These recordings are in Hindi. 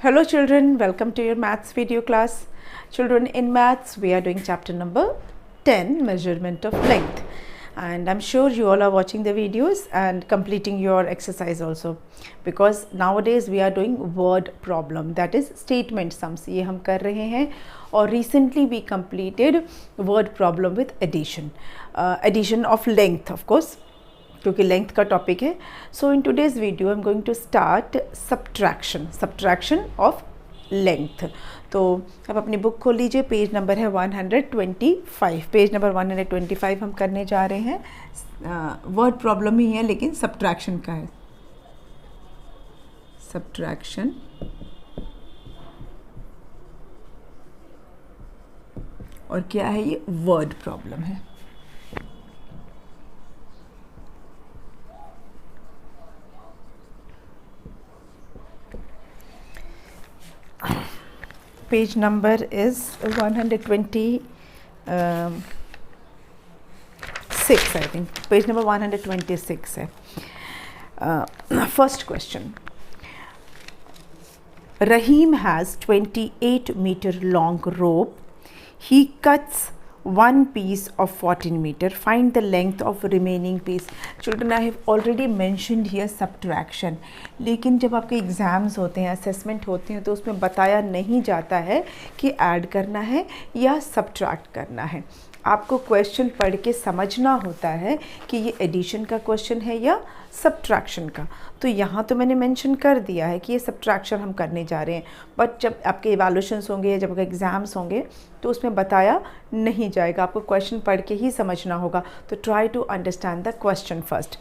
Hello children, welcome to your maths video class. Children, in maths we are doing chapter number 10, measurement of length, and I'm sure you all are watching the videos and completing your exercise also, because nowadays we are doing word problem, that is statement sums. ये हम कर रहे हैं और recently we completed word problem with addition of length, of course, क्योंकि लेंथ का टॉपिक है. So in today's video I am going to start subtraction of length. तो अब अपनी बुक खोल लीजिए, पेज नंबर है 125. पेज नंबर 125 हम करने जा रहे हैं. वर्ड प्रॉब्लम ही है लेकिन सब्ट्रैक्शन का है. सब्ट्रैक्शन और क्या है, ये वर्ड प्रॉब्लम है. Page number is 126, I think. Page number 126 है. First question. Rahim has 28 meter long rope. He cuts one piece of 14 meter. Find the length of remaining piece. Children, I have already mentioned here subtraction. लेकिन जब आपके एग्ज़ाम्स होते हैं, असेसमेंट होते हैं, तो उसमें बताया नहीं जाता है कि ऐड करना है या सब्ट्रैक्ट करना है. आपको क्वेश्चन पढ़ के समझना होता है कि ये एडिशन का क्वेश्चन है या सब्ट्रैक्शन का. तो यहाँ तो मैंने मेंशन कर दिया है कि ये सब्ट्रैक्शन हम करने जा रहे हैं, बट जब आपके इवैल्यूएशंस होंगे या जब आपके एग्ज़ाम्स होंगे तो उसमें बताया नहीं जाएगा. आपको क्वेश्चन पढ़ के ही समझना होगा. तो try to understand the question first.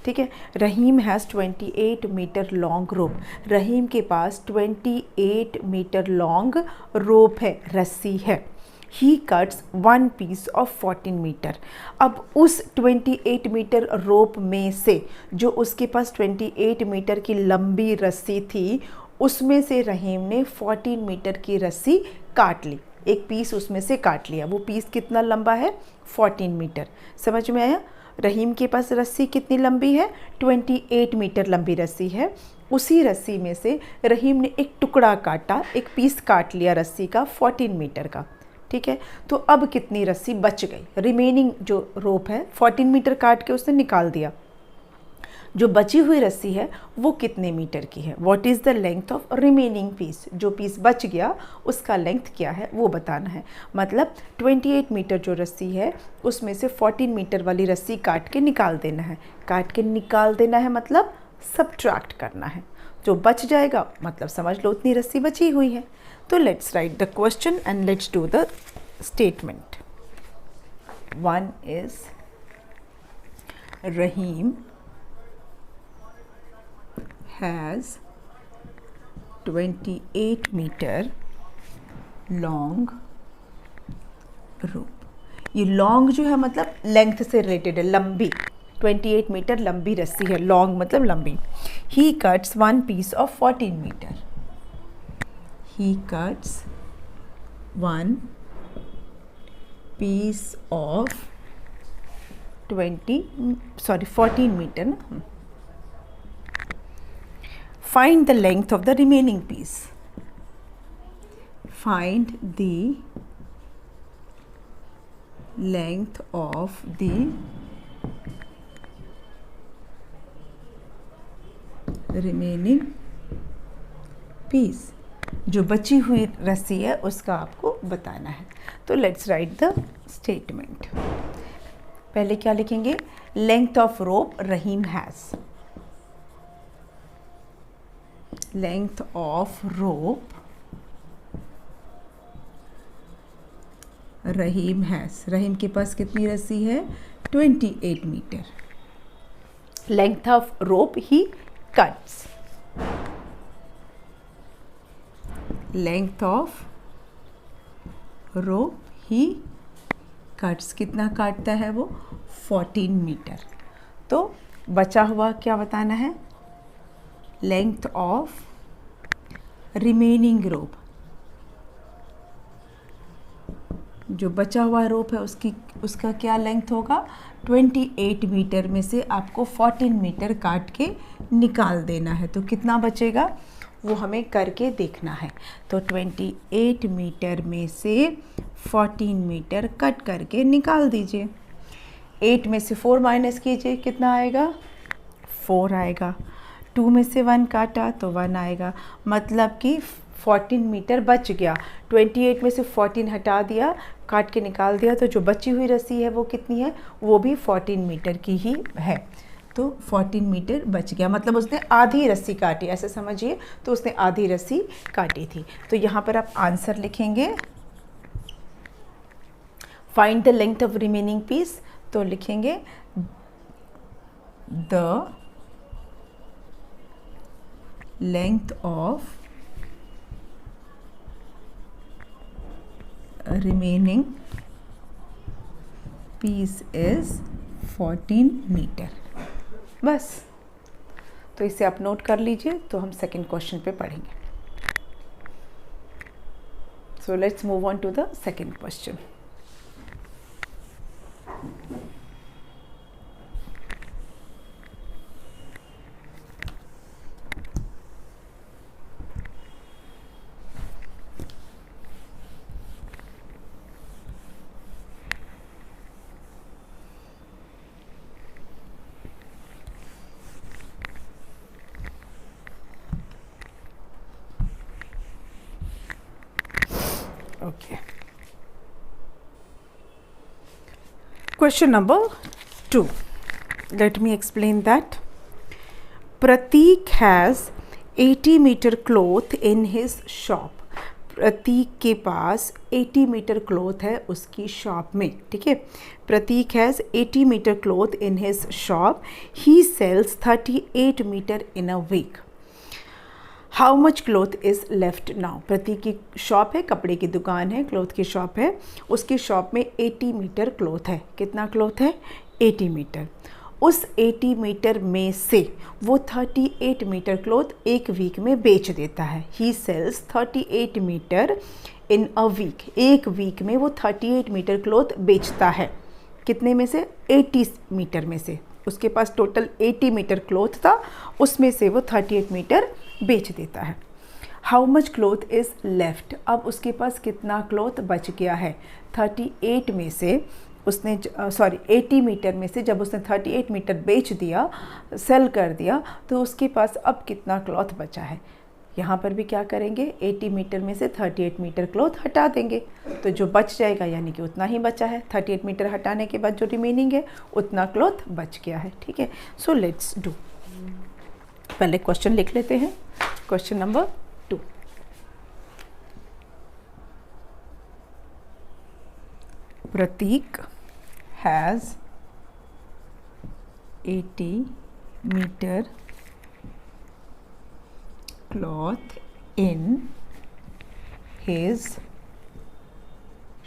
ठीक है. Rahim has 28 metre long rope. Rahim के पास 28 मीटर लॉन्ग रोप है, रस्सी है. ही cuts one piece of 14 metre. अब उस 28 मीटर रोप में से जो उसके पास 28 मीटर की लंबी रस्सी थी, उसमें से रहीम ने 14 मीटर की रस्सी काट ली. एक पीस उसमें से काट लिया. वो पीस कितना लंबा है? 14 मीटर. समझ में आया? रहीम के पास रस्सी कितनी लंबी है? 28 मीटर लंबी रस्सी है. उसी रस्सी में से रहीम ने एक टुकड़ा काटा, एक पीस काट लिया रस्सी का 14 मीटर का. ठीक है. तो अब कितनी रस्सी बच गई? रिमेनिंग जो रोप है 14 मीटर काट के उसने निकाल दिया. जो बची हुई रस्सी है वो कितने मीटर की है? What is the length of remaining piece? जो पीस बच गया उसका लेंथ क्या है वो बताना है. मतलब 28 मीटर जो रस्सी है उसमें से 14 मीटर वाली रस्सी काट के निकाल देना है. काट के निकाल देना है मतलब सब्ट्रैक्ट करना है. जो बच जाएगा मतलब समझ लो उतनी रस्सी बची हुई है. तो let's write the question and let's do the statement. One is Rahim has 28 meter long rope. ये लॉन्ग जो है मतलब लेंथ से रिलेटेड है, लंबी. 28 मीटर लंबी रस्सी है, लॉन्ग मतलब लंबी. He cuts one piece of 14 meter. He cuts one piece of 14 meter ना. Find the length of the remaining piece. Find the length of the remaining piece. जो बची हुई रस्सी है उसका आपको बताना है. तो लेट्स राइट द स्टेटमेंट. पहले क्या लिखेंगे? Length of rope Rahim has. Length of rope Rahim has. Rahim के पास कितनी रस्सी है? 28 metre. Length of rope he cuts. Length of rope he cuts. कितना काटता है वो? 14 मीटर. तो बचा हुआ क्या बताना है? लेंथ ऑफ रिमेनिंग रोप. जो बचा हुआ रोप है उसका क्या लेंथ होगा? 28 मीटर में से आपको 14 मीटर काट के निकाल देना है। तो कितना बचेगा? वो हमें करके देखना है। तो 28 मीटर में से 14 मीटर कट करके निकाल दीजिए। 8 में से 4 माइनस कीजिए, कितना आएगा? 4 आएगा। 2 में से 1 काटा तो 1 आएगा, मतलब कि 14 मीटर बच गया। 28 में से 14 हटा दिया, काट के निकाल दिया, तो जो बची हुई रस्सी है वो कितनी है? वो भी 14 मीटर की ही है। तो 14 मीटर बच गया, मतलब उसने आधी रस्सी काटी, ऐसे समझिए। तो उसने आधी रस्सी काटी थी। तो यहाँ पर आप आंसर लिखेंगे, find the length of remaining piece. तो लिखेंगे the length of remaining piece is 14 metre. बस, तो इसे आप नोट कर लीजिए। तो हम सेकंड क्वेश्चन पे पढ़ेंगे। So let's move on to the second question. Okay. Question number 2. Let me explain that. Pratik has 80 meter cloth in his shop. प्रतीक के पास 80 मीटर क्लॉथ है उसकी शॉप में, ठीक है। Prateek has 80 metre cloth in his shop. He sells 38 metre in a week. How much cloth is left now. Prateek की शॉप है, कपड़े की दुकान है, क्लॉथ की शॉप है। उसकी शॉप में 80 मीटर क्लॉथ है। कितना क्लॉथ है? 80 मीटर। उस 80 मीटर में से वो 38 मीटर क्लॉथ एक वीक में बेच देता है। He sells 38 metre in a week. एक वीक में वो 38 मीटर क्लॉथ बेचता है। कितने में से? 80 मीटर में से। उसके पास टोटल 80 मीटर क्लॉथ था, उसमें से वो 38 मीटर बेच देता है। How much cloth is left. अब उसके पास कितना क्लॉथ बच गया है? 38 में से उसने 80 मीटर में से जब उसने 38 मीटर बेच दिया, सेल कर दिया, तो उसके पास अब कितना क्लॉथ बचा है? यहाँ पर भी क्या करेंगे? 80 मीटर में से 38 मीटर क्लॉथ हटा देंगे, तो जो बच जाएगा यानी कि उतना ही बचा है। 38 मीटर हटाने के बाद जो रिमेनिंग है उतना क्लॉथ बच गया है, ठीक है। So let's do. पहले क्वेश्चन लिख लेते हैं। Question number 2। Pratik has 80 meter cloth in his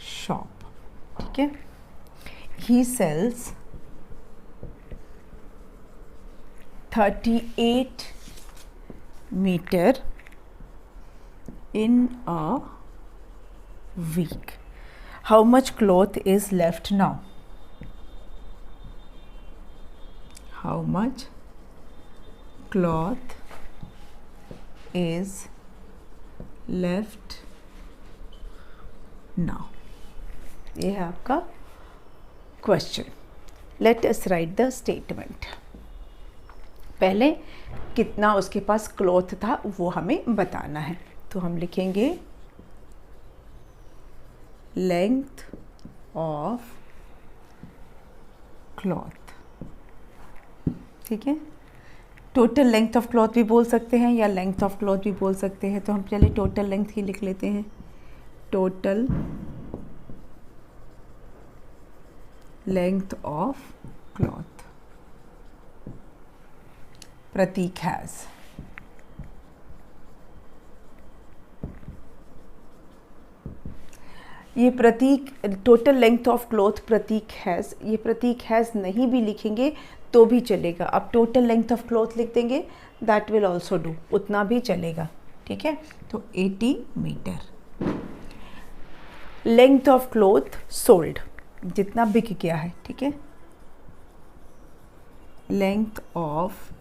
shop, ठीक है। he sells 38 meter in a week. How much cloth is left now? How much cloth is left now? ये है आपका question. Let us right the statement. पहले कितना उसके पास क्लॉथ था वो हमें बताना है। तो हम लिखेंगे लेंथ ऑफ क्लॉथ, ठीक है। टोटल लेंथ ऑफ क्लॉथ भी बोल सकते हैं या लेंथ ऑफ क्लॉथ भी बोल सकते हैं। तो हम चलिए टोटल लेंथ ही लिख लेते हैं। Total length of cloth Prateek has. ये Prateek total length of cloth Prateek has, ये प्रतीक हैज़ नहीं भी लिखेंगे तो भी चलेगा। अब टोटल लेंथ ऑफ क्लॉथ लिख देंगे, दैट विल ऑल्सो डू, उतना भी चलेगा, ठीक है। तो 80 metre. Length of cloth sold, जितना बिक गया है, ठीक है। लेंथ ऑफ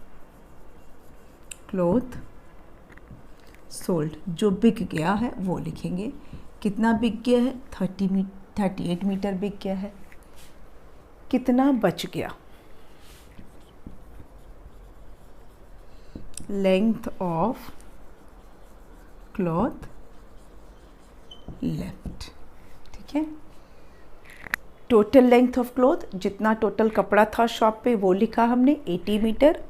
क्लॉथ सोल्ड, जो बिक गया है वो लिखेंगे। कितना बिक गया है? 38 मीटर बिक गया है। कितना बच गया? Length of cloth left. ठीक है, टोटल लेंथ ऑफ क्लॉथ, जितना टोटल कपड़ा था शॉप पे वो लिखा हमने 80 मीटर।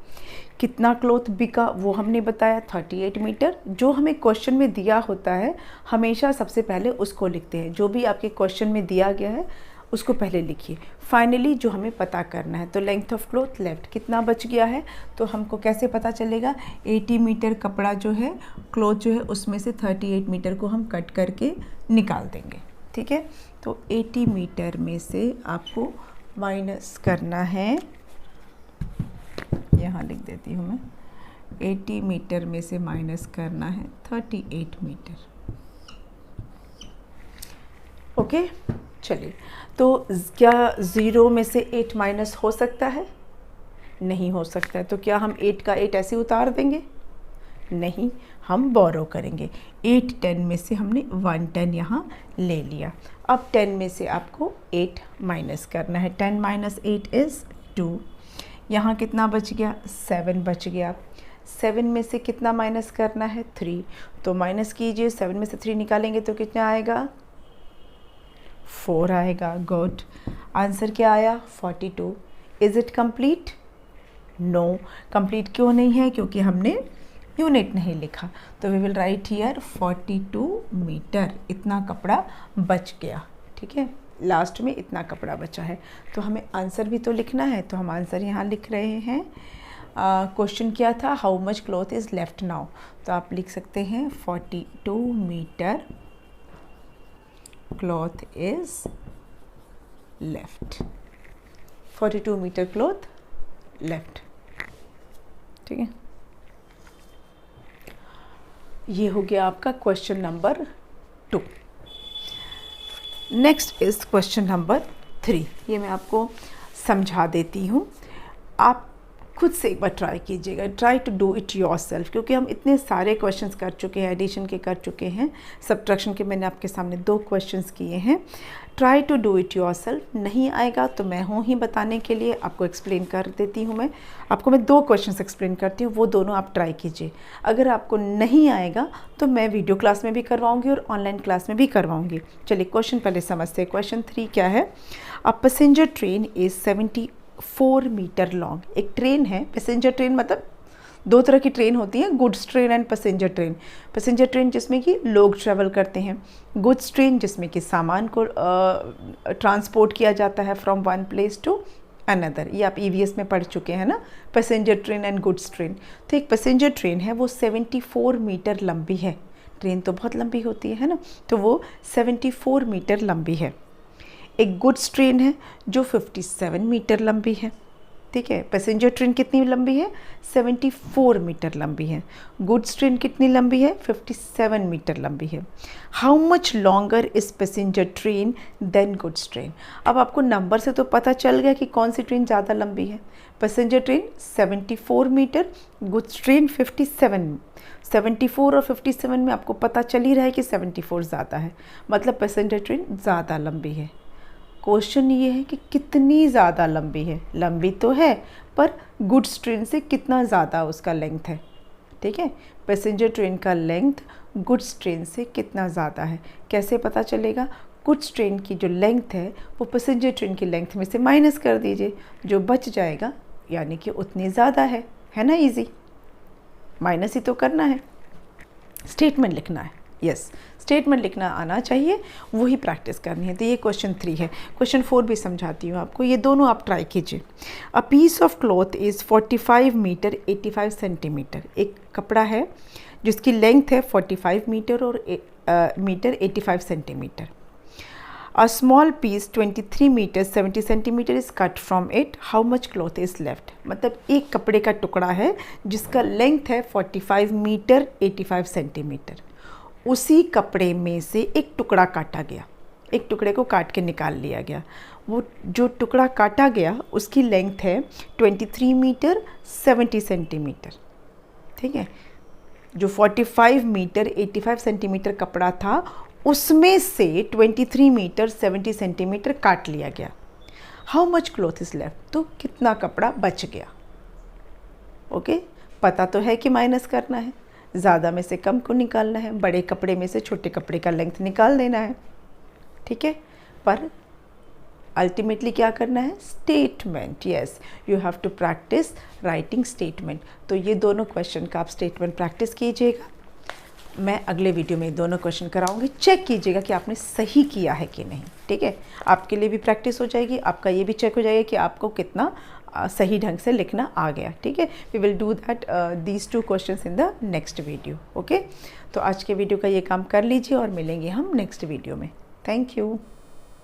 कितना क्लॉथ बिका वो हमने बताया 38 मीटर। जो हमें क्वेश्चन में दिया होता है हमेशा सबसे पहले उसको लिखते हैं। जो भी आपके क्वेश्चन में दिया गया है उसको पहले लिखिए। फाइनली जो हमें पता करना है, तो लेंथ ऑफ क्लॉथ लेफ्ट, कितना बच गया है तो हमको कैसे पता चलेगा? 80 मीटर कपड़ा जो है, क्लॉथ जो है, उसमें से 38 मीटर को हम कट करके निकाल देंगे। ठीक है, तो 80 मीटर में से आपको माइनस करना है, यहाँ लिख देती हूँ मैं, 80 मीटर में से माइनस करना है 38 मीटर। ओके, चलिए, तो क्या 0 में से 8 माइनस हो सकता है? नहीं हो सकता है। तो क्या हम 8 का 8 ऐसे उतार देंगे? नहीं, हम बोरो करेंगे। 8 10 में से हमने 1 10 यहाँ ले लिया। अब 10 में से आपको 8 माइनस करना है। 10 माइनस 8 इज़ 2। यहाँ कितना बच गया? 7 बच गया। 7 में से कितना माइनस करना है? 3। तो माइनस कीजिए, 7 में से 3 निकालेंगे तो कितना आएगा? 4 आएगा। गुड, आंसर क्या आया? 42। Is it complete? No, complete क्यों नहीं है? क्योंकि हमने यूनिट नहीं लिखा। तो we will write here 42 metre, इतना कपड़ा बच गया। ठीक है, लास्ट में इतना कपड़ा बचा है। तो हमें आंसर भी तो लिखना है, तो हम आंसर यहाँ लिख रहे हैं। क्वेश्चन क्या था? How much cloth is left now. तो आप लिख सकते हैं 42 metre cloth is left. 42 metre cloth left. ठीक है, ये हो गया आपका question number 2। Next is question number 3। ये मैं आपको समझा देती हूँ, आप खुद से एक बार ट्राई कीजिएगा। Try to do it yourself, क्योंकि हम इतने सारे क्वेश्चंस कर चुके हैं, एडिशन के कर चुके हैं, सब्ट्रैक्शन के मैंने आपके सामने 2 क्वेश्चंस किए हैं। Try to do it yourself. नहीं आएगा तो मैं हूँ ही बताने के लिए, आपको एक्सप्लेन कर देती हूँ। मैं 2 क्वेश्चंस एक्सप्लेन करती हूँ, वो दोनों आप ट्राई कीजिए। अगर आपको नहीं आएगा तो मैं वीडियो क्लास में भी करवाऊँगी और ऑनलाइन क्लास में भी करवाऊँगी। चलिए क्वेश्चन पहले समझते हैं। क्वेश्चन 3 क्या है? A passenger train is 74 metre long. एक ट्रेन है, पैसेंजर ट्रेन मतलब 2 तरह की ट्रेन होती है, goods train and passenger train. Passenger train जिसमें कि लोग ट्रैवल करते हैं, गुड्स ट्रेन जिसमें कि सामान को ट्रांसपोर्ट किया जाता है from one place to another. ये आप EVS में पढ़ चुके हैं ना, passenger train and goods train. तो एक पैसेंजर ट्रेन है, वो 74 मीटर लंबी है। ट्रेन तो बहुत लंबी होती है ना, तो वो 74 मीटर लंबी है। एक गुड्स ट्रेन है जो 57 मीटर लंबी है। ठीक है, पैसेंजर ट्रेन कितनी लंबी है? 74 मीटर लंबी है। गुड्स ट्रेन कितनी लंबी है? 57 मीटर लंबी है। How much longer is passenger train than goods train. अब आपको नंबर से तो पता चल गया कि कौन सी ट्रेन ज़्यादा लंबी है। Passenger train 74 metre, goods train 57। 74 और 57 में आपको पता चल ही रहा है कि 74 ज़्यादा है, मतलब पैसेंजर ट्रेन ज़्यादा लंबी है। क्वेश्चन ये है कि कितनी ज़्यादा लंबी है। लंबी तो है, पर गुड्स ट्रेन से कितना ज़्यादा उसका लेंथ है। ठीक है, पैसेंजर ट्रेन का लेंथ गुड्स ट्रेन से कितना ज़्यादा है। कैसे पता चलेगा? गुड्स ट्रेन की जो लेंथ है वो पैसेंजर ट्रेन की लेंथ में से माइनस कर दीजिए, जो बच जाएगा यानी कि उतनी ज़्यादा है ना। इजी, माइनस ही तो करना है, स्टेटमेंट लिखना है। यस, स्टेटमेंट लिखना आना चाहिए, वही प्रैक्टिस करनी है। तो ये क्वेश्चन 3 है। क्वेश्चन 4 भी समझाती हूँ आपको, ये दोनों आप ट्राई कीजिए। A piece of cloth is 45 metre 85 centimetre. एक कपड़ा है जिसकी लेंथ है 45 मीटर और metre 85 centimetre. A small piece 23 metre 70 centimetre is cut from it, how much cloth is left. मतलब एक कपड़े का टुकड़ा है जिसका लेंथ है 45 मीटर 85 सेंटीमीटर। उसी कपड़े में से एक टुकड़ा काटा गया, एक टुकड़े को काट के निकाल लिया गया। वो जो टुकड़ा काटा गया उसकी लेंथ है 23 मीटर 70 सेंटीमीटर। ठीक है, जो 45 मीटर 85 सेंटीमीटर कपड़ा था उसमें से 23 मीटर 70 सेंटीमीटर काट लिया गया। How much cloth is left, तो कितना कपड़ा बच गया। ओके पता तो है कि माइनस करना है, ज़्यादा में से कम को निकालना है, बड़े कपड़े में से छोटे कपड़े का लेंथ निकाल देना है। ठीक है, पर अल्टीमेटली क्या करना है, statement. Yes, you have to practise writing statement. तो ये दोनों क्वेश्चन का आप स्टेटमेंट प्रैक्टिस कीजिएगा। मैं अगले वीडियो में दोनों क्वेश्चन कराऊंगी, चेक कीजिएगा कि आपने सही किया है कि नहीं। ठीक है, आपके लिए भी प्रैक्टिस हो जाएगी, आपका ये भी चेक हो जाएगा कि आपको कितना सही ढंग से लिखना आ गया। ठीक है, we will do that these 2 questions in the next video. Okay, तो आज के वीडियो का ये काम कर लीजिए और मिलेंगे हम नेक्स्ट वीडियो में। Thank you.